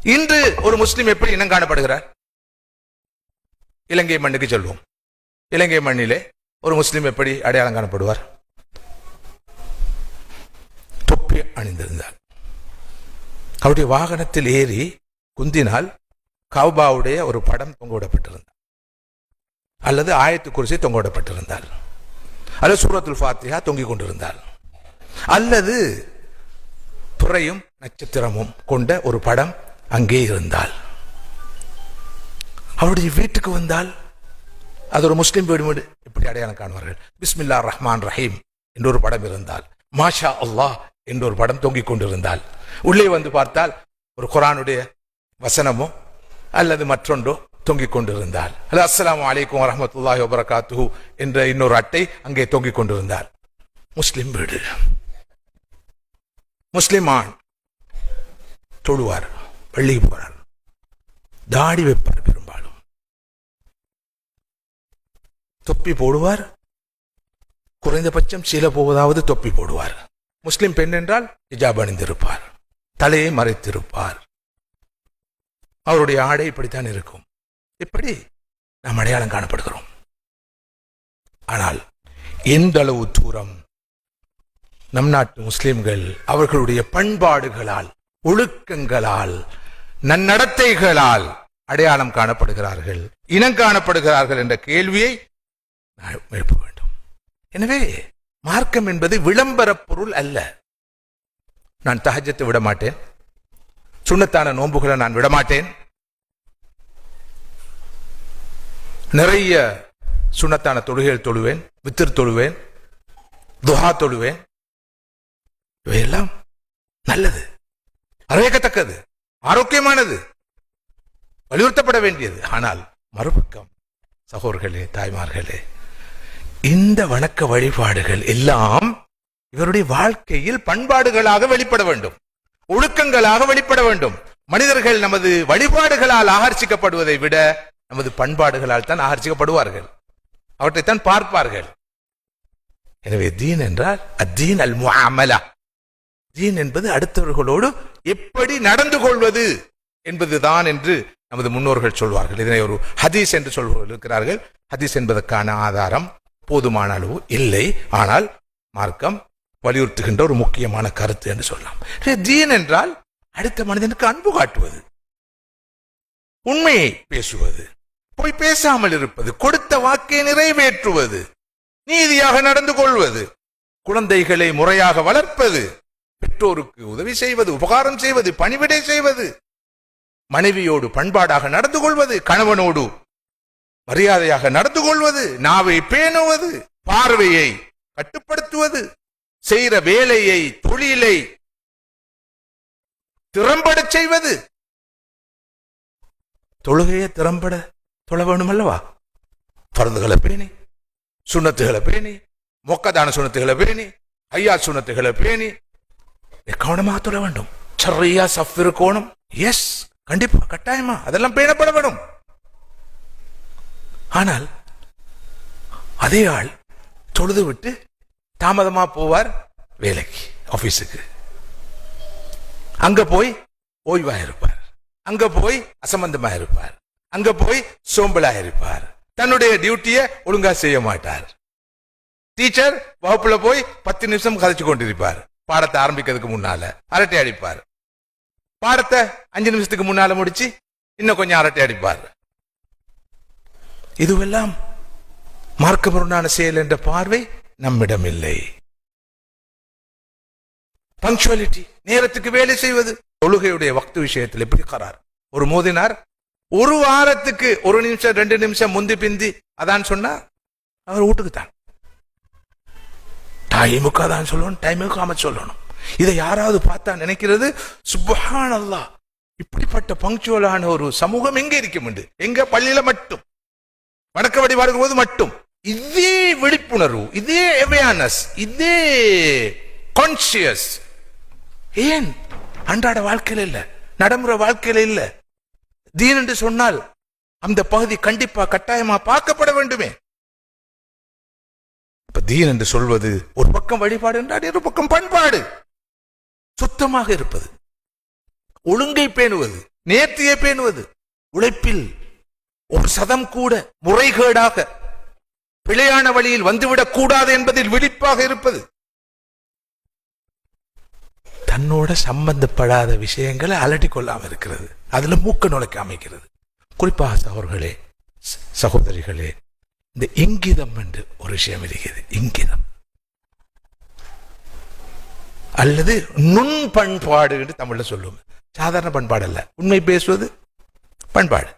இன்று ஒரு முஸ்லிம் எப்படி இனம் காணப்படுகிறார்? இலங்கை மண்ணுக்கு சொல்வோம். இலங்கை மண்ணிலே ஒரு முஸ்லிம் எப்படி அடையாளம் காணப்படுவார்? தொப்பி அணிந்திருந்தார். அவருடைய வாகனத்தில் ஏறி குந்தினால் கௌபாவுடைய ஒரு படம் தொங்கவிடப்பட்டிருந்தார், அல்லது ஆயத்து குர்சி தொங்கவிடப்பட்டிருந்தார், அல்லது சூரத்துல் ஃபாத்திஹா தொங்கிக் கொண்டிருந்தார், அல்லது துறையும் நட்சத்திரமும் கொண்ட ஒரு படம் அங்கே இருந்தால், அவருடைய வீட்டுக்கு வந்தால் அது ஒரு முஸ்லிம் வீடு எப்படி அடையாளம் காணுவார்கள்? பிஸ்மில்லாஹிர் ரஹ்மான் ரஹீம் என்ற ஒரு படம் இருந்தால், மாஷா அல்லாஹ் என்ற ஒரு படம் தொங்கிக் கொண்டிருந்தால், உள்ளே வந்து பார்த்தால் ஒரு குர்ஆனுடைய வசனமோ அல்லது மற்றொன்றோ தொங்கிக் கொண்டிருந்தால், அல்லது அஸ்ஸலாமு அலைக்கும் வரஹ்மத்துல்லாஹி வபரகாத்துஹு என்ற இன்னொரு அட்டை அங்கே தொங்கிக் கொண்டிருந்தால், முஸ்லிம் வீடு. முஸ்லிமான் தொழுவார், பள்ளிக்கு போறார், தாடி வைப்பார், பெரும்பாலும் தொப்பி போடுவார், குறைந்தபட்சம் சில போவதாவது தொப்பி போடுவார். முஸ்லிம் பெண் என்றால் ஹிஜாப் அணிந்திருப்பார், தலையை மறைத்திருப்பார். அவருடைய ஆடை இப்படித்தான் இருக்கும். இப்படி நாம் அடையாளம் காணப்படுகிறோம். ஆனால் எந்த அளவு தூரம் நம் நாட்டு முஸ்லிம்கள் அவர்களுடைய பண்பாடுகளால், ஒழுக்கங்களால், நன்னடத்தைகளால் அடையாளம் காணப்படுகிறார்கள், இனம் காணப்படுகிறார்கள் என்ற கேள்வியை எழுப்ப வேண்டும். எனவே மார்க்கம் என்பது விளம்பர பொருள் அல்ல. நான் தஹஜ்ஜத்தை விட மாட்டேன், சுன்னத்தான நோன்புகளை நான் விடமாட்டேன், நிறைய சுன்னத்தான தொழுகைகள் தொழுவேன், வித்திர் தொழுவேன், துஹா தொழுவேன். இவையெல்லாம் நல்லது, வரவேற்கத்தக்கது, ஆரோக்கியமானது, வலியுறுத்தப்பட வேண்டியது. ஆனால் மறுபக்கம் சகோதரர்களே, தாய்மார்களே, இந்த வணக்க வழிபாடுகள் எல்லாம் இவருடைய வாழ்க்கையில் பண்பாடுகளாக வெளிப்பட வேண்டும், ஒழுக்கங்களாக வெளிப்பட வேண்டும். மனிதர்கள் நமது வழிபாடுகளால் ஆகர்ஷிக்கப்படுவதை விட நமது பண்பாடுகளால் தான் ஆகர்ஷிக்கப்படுவார்கள், அவற்றைத்தான் பார்ப்பார்கள். எனவே தீன் என்றால் அத்தீன் அல் முஅமலா, தீன் என்பது அடுத்தவர்களோடு எப்படி நடந்து கொள்வது என்பதுதான் என்று நமது முன்னோர்கள் சொல்வார்கள். இதனை ஒரு ஹதீஸ் என்று சொல்பவர்கள் இருக்கிறார்கள். ஹதீஸ் என்பதற்கான ஆதாரம் போதுமான அளவு இல்லை, ஆனால் மார்க்கம் வலியுறுத்துகின்ற ஒரு முக்கியமான கருத்து என்று சொல்லலாம். தீன் என்றால் அடுத்த மனிதனுக்கு அன்பு காட்டுவது, உண்மையை பேசுவது, போய் பேசாமல் இருப்பது, கொடுத்த வாக்கை நிறைவேற்றுவது, நீதியாக நடந்து கொள்வது, குழந்தைகளை முறையாக வளர்ப்பது, பெற்றோருக்கு உதவி செய்வது, உபகாரம் செய்வது, பணிவிடை செய்வது, மனைவியோடு பண்பாடாக நடந்து கொள்வது, கணவனோடு மரியாதையாக நடந்து கொள்வது, நாவை பேணுவது, பார்வையை கட்டுப்படுத்துவது, செய்கிற வேலையை, தொழிலை திறம்பட செய்வது. தொழுகையை திறம்பட தொழ வேணும் அல்லவா? பரந்துகளை பேணி, சுண்ணத்துகளை பேணி, மொக்கதான சுண்ணத்துகளை பேணி, ஐயா சுண்ணத்துகளை பேணி கவனமாக தொழ வேண்டும். சரியா சஃப் இருக்கணும். எஸ், கண்டிப்பா, கட்டாயமா அதெல்லாம் பேணப்பட வேண்டும். ஆனால் அதே ஆள் தொழுது விட்டு தாமதமா போவார் வேலைக்கு, ஆபீஸுக்கு. அங்க போய் ஓய்வா இருப்பார், அங்க போய் அசம்பந்தமா இருப்பார், அங்க போய் சோம்பலா இருப்பார், தன்னுடைய டியூட்டியை ஒழுங்கா செய்ய மாட்டார். டீச்சர் வகுப்புல போய் 10 நிமிஷம் கதைச்சு கொண்டிருப்பார், பாடத்தை ஆரம்பிக்கிறதுக்கு முன்னால அரட்டை அடிப்பார். பாடத்தை 5 நிமிஷத்துக்கு முன்னால முடிச்சு இன்னும் கொஞ்சம் அரட்டை அடிப்பார். இதுவெல்லாம் மார்க்கபூர்வமான செயல் என்ற பார்வை நம்மிடம் இல்லை. பங்க்சுவாலிட்டி, நேரத்துக்கு வேலை செய்வது. தொழுகையுடைய வக்து விஷயத்தில் எப்படி கரார்? ஒரு மோதினார், ஒரு வாரத்துக்கு 1 நிமிஷம் 2 நிமிஷம் முந்தி பிந்தி அதான் சொன்னா அவர் வீட்டுக்கு தான், டைமுக்கு அதான் சொல்லணும், டைமுக்கு ஆம சொல்லணும். இதை யாராவது பார்த்தா நினைக்கிறது, சுப்ஹானல்லாஹ், இப்படிப்பட்ட பங்க்சுவலான ஒரு சமூகம் எங்க இருக்கும்? எங்க பள்ளியில மட்டும், வணக்க வழிபாடுகள் போது மட்டும். இதே விழிப்புணர்வு, இதே அவேர்னஸ், இதே கான்சியஸ் ஏன் அன்றாட வாழ்க்கையில இல்ல, நடைமுறை வாழ்க்கையில இல்ல? தீன் என்று சொன்னால் அந்த பகுதி கண்டிப்பா கட்டாயமா பார்க்கப்பட வேண்டுமே. இப்ப தீன் என்று சொல்வது ஒரு பக்கம் வழிபாடு என்றால் ஒரு பக்கம் பண்பாடு, சுத்தமாக இருப்பது, ஒழுங்கை பேணுவது, நேர்த்தியை பேணுவது, உழைப்பில் ஒரு சதம் கூட முறைகேடாக பிழையான வழியில் வந்துவிடக் கூடாது என்பதில் விழிப்பாக இருப்பது, தன்னோட சம்பந்தப்படாத விஷயங்களை அலட்டிக் கொள்ளாமல் இருக்கிறது, அதுல மூக்க நுழைக்க அமைக்கிறது. குறிப்பாக சகோதரர்களே, சகோதரிகளே, இந்த இங்கிதம் என்று ஒரு விஷயம் இருக்கிறது. இங்கிதம் அல்லது நுண் பண்பாடு என்று தமிழ்ல சொல்லுவோம். சாதாரண பண்பாடு அல்ல. உண்மை பேசுவது பண்பாடு,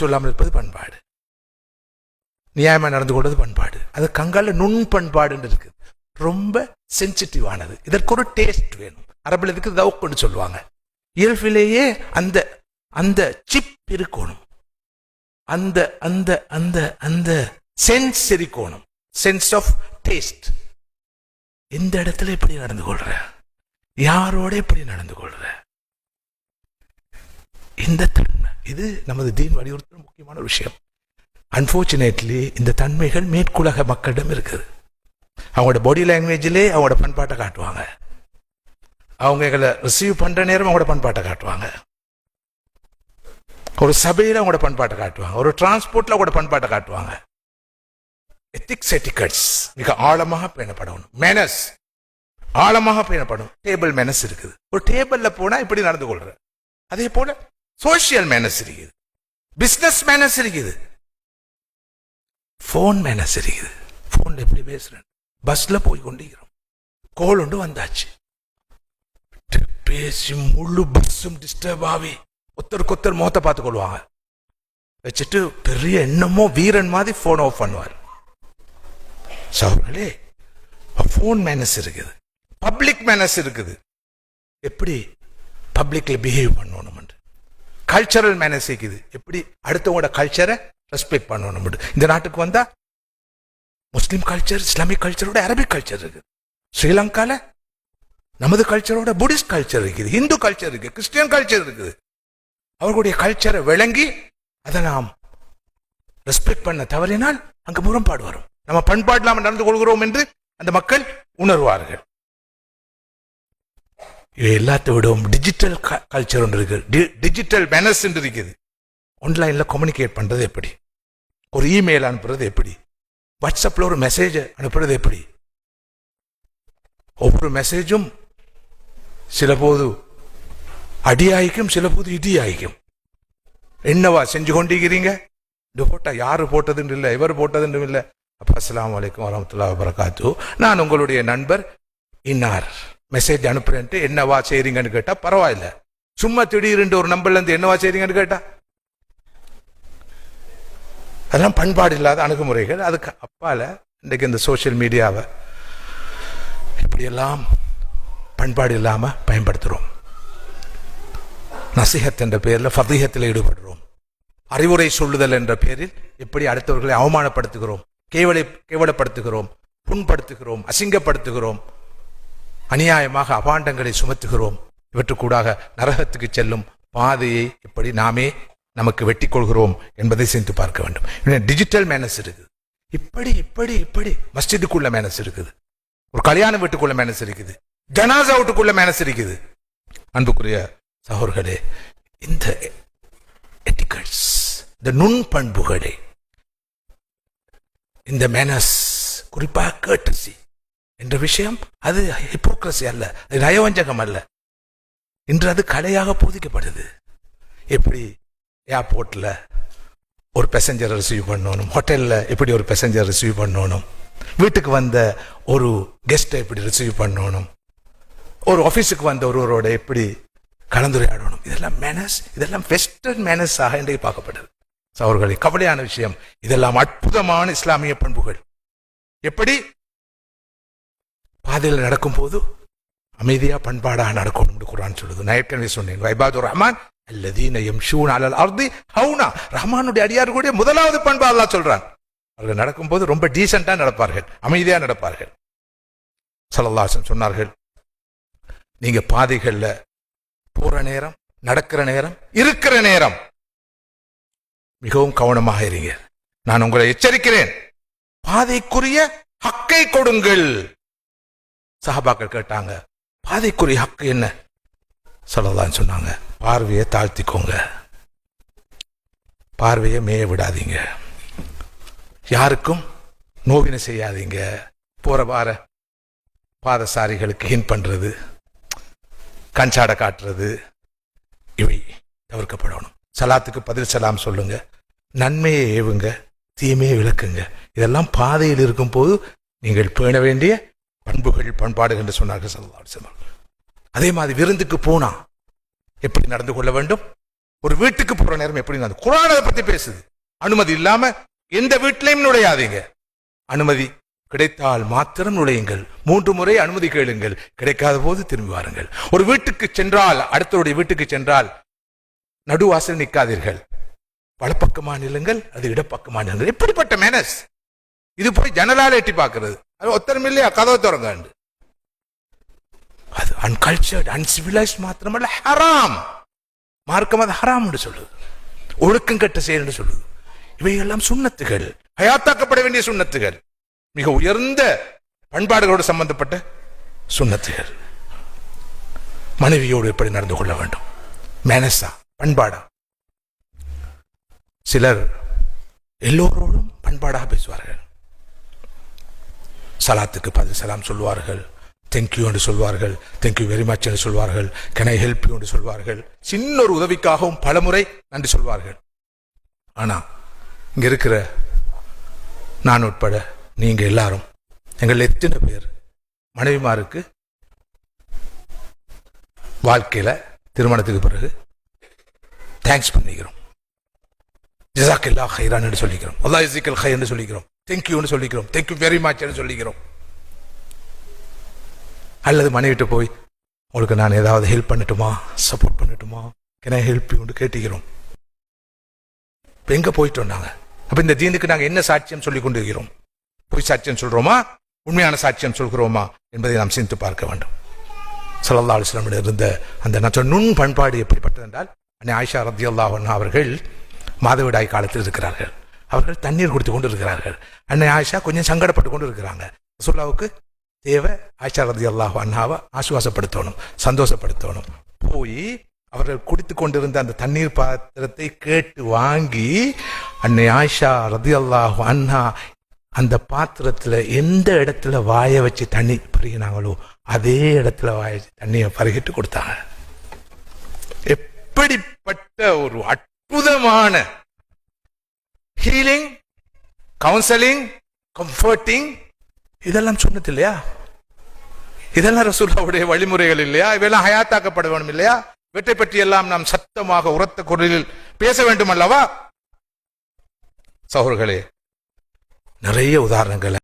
சொல்லாமல் இருப்பது பண்பாடு, நியாயமா நடந்து கொள்வது பண்பாடு. அது கங்கால நுண் பண்பாடு இருக்கு. ரொம்ப சென்சிட்டிவானது. இதற்கு ஒரு டேஸ்ட் வேணும். அரபில் இதுக்கு தவுக்குன்னு சொல்லுவாங்க. இயல்பிலேயே அந்த அந்த சிப் இருக்கணும், அந்த அந்த அந்த அந்த சென்ஸ் இருக்கணும், சென்ஸ் ஆஃப் டேஸ்ட். இந்த இடத்துல எப்படி நடந்து கொள்ற, யாரோட எப்படி நடந்து கொள்ற, இந்த தன்மை, இது நமது தீன் வலியுறுத்துற முக்கியமான விஷயம். அன்பார்ச்சுனேட்லி இந்த தன்மைகள் மேற்குலக மக்களிடம் இருக்குது. அவங்களோட பாடி லாங்குவேஜிலே அவங்களோட பண்பாட்டை காட்டுவாங்க. அவங்க எங்களை ரிசீவ் பண்ற நேரம் அவங்களோட பண்பாட்டை காட்டுவாங்க. ஒரு சபையில அவங்களோட பண்பாட்டை காட்டுவாங்க. ஒரு டிரான்ஸ்போர்ட்ல அவங்களோட பண்பாட்டை காட்டுவாங்க. எத்திக்ஸ் எட்டிகட்ஸ் மிக ஆழமாக பேணப்படணும். மேனஸ் ஆழமாக பேணப்படும். டேபிள் மேனஸ் இருக்குது. ஒரு டேபிள்ல போனா இப்படி நடந்து கொள்ற. அதே போல சோசியல் மேனஸ் இருக்குது, பிசினஸ் மேனஸ் இருக்குது, போன் மேனஸ் இருக்குது. போன்ல எப்படி பேசுறேன், பஸ்ல போய் கொண்டிருக்கிறோம், கோல் ஒன்று வந்தாச்சு, பேசி முழு பஸ்ஸும் டிஸ்டர்ப் ஆகி ஒருத்தருக்கு ஒருத்தர் முகத்தை பார்த்து கொள்வாங்க. வச்சுட்டு பெரிய என்னமோ வீரன் மாதிரி போன் ஆஃப் பண்ணுவார். சகோதரர்களே, போன் மேனஸ் இருக்குது, பப்ளிக் மேனஸ் இருக்குது. எப்படி பப்ளிக்ல பிஹேவ் பண்ணணும், கல்ச்சரல் மேனஸ் இருக்குது, எப்படி அடுத்தவங்களோட கல்ச்சரை ரெஸ்பெக்ட் பண்ணணும். இந்த நாட்டுக்கு வந்தா முஸ்லிம் கல்ச்சர், இஸ்லாமிக் கல்ச்சரோட அரபிக் கல்ச்சர் இருக்குது. ஸ்ரீலங்கால நமது கல்ச்சரோட புத்திஸ்ட் கல்ச்சர் இருக்குது, இந்து கல்ச்சர் இருக்கு, கிறிஸ்டியன் கல்ச்சர் இருக்குது. அவர்களுடைய கல்ச்சரை விளங்கி அதை நாம் ரெஸ்பெக்ட் பண்ண தவறினால் அங்கு முரண்பாடு வரும். நம்ம பண்பாடு நாம நடந்து கொள்கிறோம் என்று அந்த மக்கள் உணர்வார்கள். எல்லாத்தை விடவும் டிஜிட்டல் கல்ச்சர் ஒன்று இருக்கு, டிஜிட்டல் மேனர்ஸ் என்று இருக்குது. ஆன்லைன்ல கம்யூனிகேட் பண்றது எப்படி, ஒரு இமெயில் அனுப்புறது எப்படி, வாட்ஸ்அப்ல ஒரு மெசேஜ் அனுப்புறது எப்படி. ஒவ்வொரு மெசேஜும் சில போது அடியாய்க்கும், சில போது இடியாய்க்கும். என்னவா செஞ்சு கொண்டிருக்கிறீங்க, இந்த போட்டா யாரு போட்டதுன்னு இல்லை, இவர் போட்டதுன்னு இல்லை. அப்ப அஸ்ஸலாமு அலைக்கும் வரஹ்மத்துல்லாஹி வபரகாத்துஹு, நான் உங்களுடைய நண்பர் இன்னார் மெசேஜ் அனுப்புறேன்ட்டு என்னவா செய்றீங்கன்னு கேட்டா பரவாயில்ல. சும்மா திடீர்னு ஒரு நம்பர்ல இருந்து என்னவா செய்றீங்கன்னு கேட்டா அதெல்லாம் பண்பாடு இல்லாத அணுகுமுறைகள். அதுக்கு அப்பால இன்றைக்கு இந்த சோசியல் மீடியாவை இப்படியெல்லாம் பண்பாடு இல்லாம பயன்படுத்துறோம். நசிஹத் என்ற பெயரில் ஃபதீஹத்தில் ஈடுபடுறோம். அறிவுரை சொல்லுதல் என்ற பெயரில் எப்படி அடுத்தவர்களை அவமானப்படுத்துகிறோம், கேவலப்படுத்துகிறோம், புண்படுத்துகிறோம், அசிங்கப்படுத்துகிறோம், அநியாயமாக அபாண்டங்களை சுமத்துகிறோம். இவற்றுக்கூடாக நரகத்துக்கு செல்லும் பாதையை எப்படி நாமே நமக்கு வெட்டி கொள்கிறோம் என்பதை சிந்தித்து பார்க்க வேண்டும். டிஜிட்டல் மேனஸ் இருக்குது, இப்படி இப்படி இப்படி மஸ்ஜிதுக்குள்ள மேனஸ் இருக்குது, ஒரு கல்யாண வீட்டுக்குள்ள மேனஸ் இருக்குது, ஜனாசா வீட்டுக்குள்ள மேனஸ் இருக்குது. அன்புக்குரிய சகோதரர்களே, இந்த எட்டிகட்ஸ், இந்த நுண் பண்புகளே, இந்த மேனஸ், குறிப்பாக கேட்டசி என்ற விஷயம், அது ஹிப்போக்ரசி அல்ல, அது நயவஞ்சகம் அல்ல. இன்று அது கலையாக போதிக்கப்படுது. எப்படி ஏர்போர்ட்ல ஒரு பேசஞ்சர் ரிசீவ் பண்ணணும், ஹோட்டல்ல எப்படி ஒரு பேசஞ்சர் ரிசீவ் பண்ணணும், வீட்டுக்கு வந்த ஒரு கெஸ்ட்டை எப்படி ரிசீவ் பண்ணணும், ஒரு ஆபீஸுக்கு வந்த ஒருவரோட எப்படி கலந்துரையாடணும். இதெல்லாம் மேனஸ், இதெல்லாம் வெஸ்டர்ன் மேனஸ் ஆக இன்றைக்கு பார்க்கப்படுது. அவர்களை கவலையான விஷயம். இதெல்லாம் அற்புதமான இஸ்லாமிய பண்புகள். எப்படி பாதையில் நடக்கும் போது அமைதியா பண்பாடாக நடக்கணும் குர்ஆன் சொல்லுது. நான் ஏற்கனவே சொன்னேன், இபாதுர் ரஹ்மான் அல்லதீன யம்ஷூன அலல் அர்தி ஹௌனா. ரஹ்மானுடைய அடியார்களுடைய முதலாவது பண்பு அல்லாஹ் சொல்றான், அவர்கள் நடக்கும்போது ரொம்ப டீசென்டா நடப்பார்கள், அமைதியா நடப்பார்கள். ஸல்லல்லாஹு அலைஹி வஸல்லம் சொன்னார்கள், நீங்க பாதைகள்ல போற நேரம், நடக்கிற நேரம், இருக்கிற நேரம் மிகவும் கவனமாக இருங்க. நான் உங்களை எச்சரிக்கிறேன், பாதைக்குரிய ஹக்கை கொடுங்கள். சஹாபாக்கள் கேட்டாங்க, பாதைக்குரிய ஹக்கு என்ன? ஸல்லல்லாஹு அலைஹி வஸல்லம் சொன்னாங்க, பார்வையை தாழ்த்திக்கோங்க, பார்வையை மேய விடாதீங்க, யாருக்கும் நோவினை செய்யாதீங்க. போற வார பாதசாரிகளுக்கு ஹின் பண்றது, கஞ்சாட காட்டுறது, இவை தவிர்க்கப்படணும். சலாத்துக்கு பதில் சலாம் சொல்லுங்க, நன்மையை ஏவுங்க, தீமையை விளக்குங்க. இதெல்லாம் பாதையில் இருக்கும் போது நீங்கள் பேண வேண்டிய பண்புகள், பண்பாடுகள் என்று சொன்னார்கள் ஸல்லல்லாஹு அலைஹி வஸல்லம். அதே மாதிரி விருந்துக்கு போனா எப்படி நடந்து கொள்ள வேண்டும், ஒரு வீட்டுக்கு போற நேரம் எப்படி நடந்து, குர்ஆன் அதை பத்தி பேசுது. அனுமதி இல்லாம எந்த வீட்டிலையும் நுழையாதீங்க, அனுமதி கிடைத்தால் மாத்திரம் நுழையுங்கள், 3 முறை அனுமதி கேளுங்கள், கிடைக்காத போது திரும்பி வாருங்கள். ஒரு வீட்டுக்கு சென்றால், அடுத்தவருடைய வீட்டுக்கு சென்றால் நடுவாசல் நிற்காதீர்கள், வலப்பக்கமா நில்லுங்கள், அது இடப்பக்கமா நில்லுங்கள். எப்படிப்பட்ட மேனஸ் இது! போய் ஜன்னலால எட்டி பார்க்கிறது, அது ஒத்தரம் இல்லையா, கதவை திறங்க, அது அன்கல்ச்சர்ட், அன்சிவிலைஸ் மாத்திரமல்ல, ஹராம். மார்க்கம் அது ஹராம் என்று சொல்லுது, ஒழுக்கம் கட்ட செயல் என்று சொல்லுது. இவையெல்லாம் சுன்னத்துகள், ஹயாத்தாக்கப்பட வேண்டிய சுன்னத்துகள், மிக உயர்ந்த பண்பாடுகளோடு சம்பந்தப்பட்ட சுன்னத்துகள். மனைவியோடு எப்படி நடந்து கொள்ள வேண்டும், மேனஸா, பண்பாடா? சிலர் எல்லோரோடும் பண்பாடாக பேசுவார்கள், சலாத்துக்கு பதில் சலாம் சொல்வார்கள், தேங்க்யூ என்று சொல்வார்கள், தேங்க்யூ வெரி மச் என்று சொல்வார்கள், கேன் ஐ ஹெல்ப் யூ என்று சொல்வார்கள், சின்ன ஒரு உதவிக்காகவும் பலமுறை நன்றி சொல்வார்கள். ஆனா இங்க இருக்கிற நான் உட்பட நீங்க எல்லாரும், எங்கள் எத்தனை பேர் மனைவிமாருக்கு வாழ்க்கையில திருமணத்துக்கு பிறகு தேங்க்ஸ் பண்ணிக்கிறோம், ஜஸாக்கல்லாஹ் கைரான் என்று சொல்லிக்கிறோம், அல்லாஹ் யஜ்ஸிகல் கைர் என்று சொல்லிக்கிறோம், தேங்க்யூன்னு சொல்லிக்கிறோம், தேங்க்யூ வெரி மச் என்று சொல்லிக்கிறோம். அல்லது மனைவிட்டு போய் உங்களுக்கு நான் ஏதாவது ஹெல்ப் பண்ணட்டுமா, சப்போர்ட் பண்ணட்டுமா, கேன் ஐ ஹெல்ப் யூ கேட்டுக்கிறோம். இப்போ எங்க போயிட்டோம் நாங்க? அப்ப இந்த தீனுக்கு நாங்க என்ன சாட்சியம் சொல்லிக் கொண்டிருக்கிறோம்? பொய் சாட்சியம் சொல்றோமா, உண்மையான சாட்சியம் சொல்கிறோமா என்பதை நாம் சிந்தித்து பார்க்க வேண்டும். ஸல்லல்லாஹு அலைஹி வஸல்லம் இருந்த அந்த நுண் பண்பாடு எப்படிப்பட்டது என்றால், அன்னை ஆயிஷா ரலியல்லாஹு அன்ஹா அவர்கள் மாதவிடாய் காலத்தில் இருக்கிறார்கள், அவர்கள் தண்ணீர் குடித்து கொண்டு இருக்கிறார்கள். அன்னை ஆயிஷா கொஞ்சம் சங்கடப்பட்டு கொண்டு இருக்கிறாங்க. ரசூலுல்லாஹ்வுக்கு தேவை ஆயிஷா ரலியல்லாஹு அன்ஹாவை ஆசுவாசப்படுத்தணும், சந்தோஷப்படுத்தணும். போய் அவர்கள் குடித்து கொண்டிருந்த அந்த தண்ணீர் பாத்திரத்தை கேட்டு வாங்கி அன்னை ஆயிஷா ரலியல்லாஹு அன்ஹா அந்த பாத்திரத்துல எந்த இடத்துல வாய வச்சு தண்ணி பருகினாங்களோ அதே இடத்துல வாய வச்சு தண்ணியை பருகிட்டு கொடுத்தாங்க. எப்படிப்பட்ட ஒரு அற்புதமான ஹீலிங், கவுன்சிலிங், கம்ஃபர்டிங்! இதெல்லாம் சொன்னது இல்லையா? இதெல்லாம் ரசூலுல்லாஹ்வுடைய வழிமுறைகள் இல்லையா? இவையெல்லாம் ஹயாத்தாக்கப்பட வேண்டும் இல்லையா? இவற்றை பற்றி எல்லாம் நாம் சத்தமாக உரத்த குரலில் பேச வேண்டும் அல்லவா? சகோதரர்களே, நிறைய உதாரணங்கள்